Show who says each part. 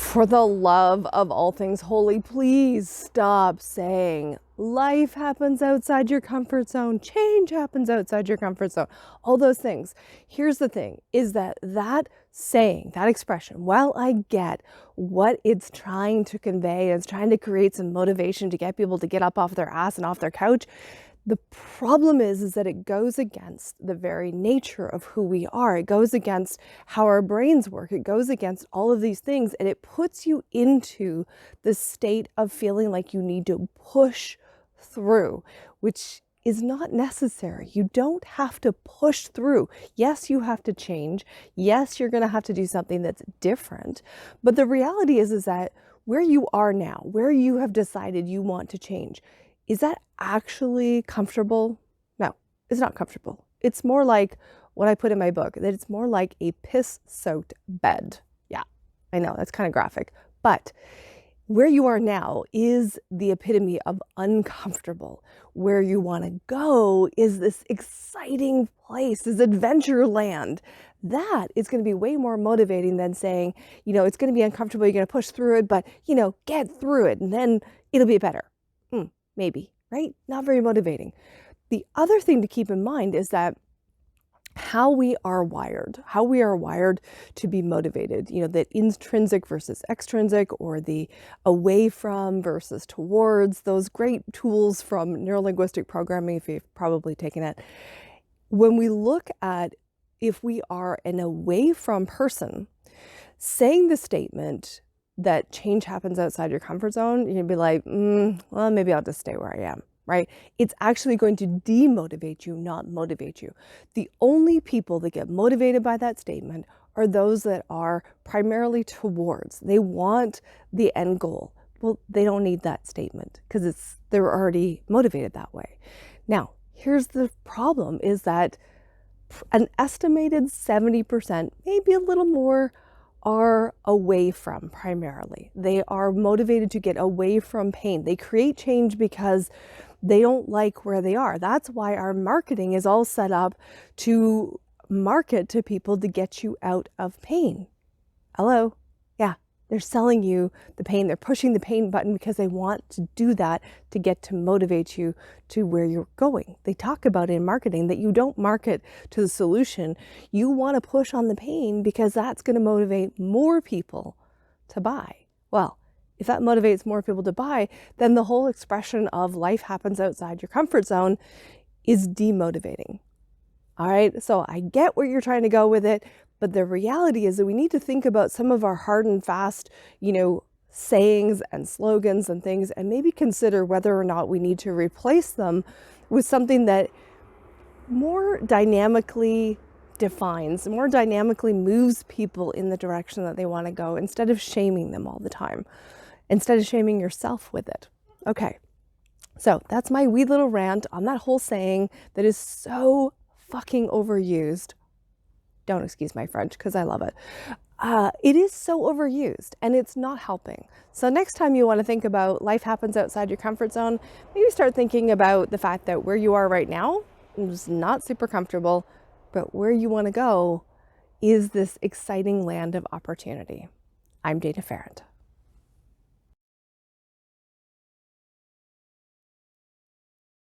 Speaker 1: For the love of all things holy, please stop saying life happens outside your comfort zone, change happens outside your comfort zone, all those things. Here's the thing, is that saying, that expression, while I get what it's trying to convey, it's trying to create some motivation to get people to get up off their ass and off their couch, the problem is that it goes against the very nature of who we are. It goes against how our brains work. It goes against all of these things, and it puts you into the state of feeling like you need to push through, which is not necessary. You don't have to push through. Yes, you have to change. Yes, you're going to have to do something that's different. But the reality is that where you are now, where you have decided you want to change, is that actually comfortable? No, it's not comfortable. It's more like what I put in my book, that it's more like a piss-soaked bed. Yeah, I know, that's kind of graphic. But where you are now is the epitome of uncomfortable. Where you want to go is this exciting place, this adventure land. That is going to be way more motivating than saying, it's going to be uncomfortable, you're going to push through it, but, get through it and then it'll be better. Maybe, right? Not very motivating. The other thing to keep in mind is that how we are wired to be motivated, that intrinsic versus extrinsic, or the away from versus towards, those great tools from neurolinguistic programming, if you've probably taken it. When we look at if we are an away from person, saying the statement that change happens outside your comfort zone, you're gonna be like, well, maybe I'll just stay where I am, right? It's actually going to demotivate you, not motivate you. The only people that get motivated by that statement are those that are primarily towards. They want the end goal. Well, they don't need that statement because they're already motivated that way. Now, here's the problem, is that an estimated 70%, maybe a little more, are away from primarily. They are motivated to get away from pain. They create change because they don't like where they are. That's why our marketing is all set up to market to people to get you out of pain. Hello? Yeah, they're selling you the pain. They're pushing the pain button because they want to do that to get to motivate you to where you're going. They talk about in marketing that you don't market to the solution. You want to push on the pain because that's going to motivate more people to buy. Well, if that motivates more people to buy, then the whole expression of life happens outside your comfort zone is demotivating. All right, so I get where you're trying to go with it, but the reality is that we need to think about some of our hard and fast, sayings and slogans and things, and maybe consider whether or not we need to replace them with something that more dynamically defines, more dynamically moves people in the direction that they want to go, instead of shaming them all the time, instead of shaming yourself with it. Okay, so that's my wee little rant on that whole saying that is so fucking overused. Don't excuse my French because I love it. It is so overused and it's not helping. So next time you want to think about life happens outside your comfort zone, maybe start thinking about the fact that where you are right now is not super comfortable, but where you want to go is this exciting land of opportunity. I'm Dana Ferrand.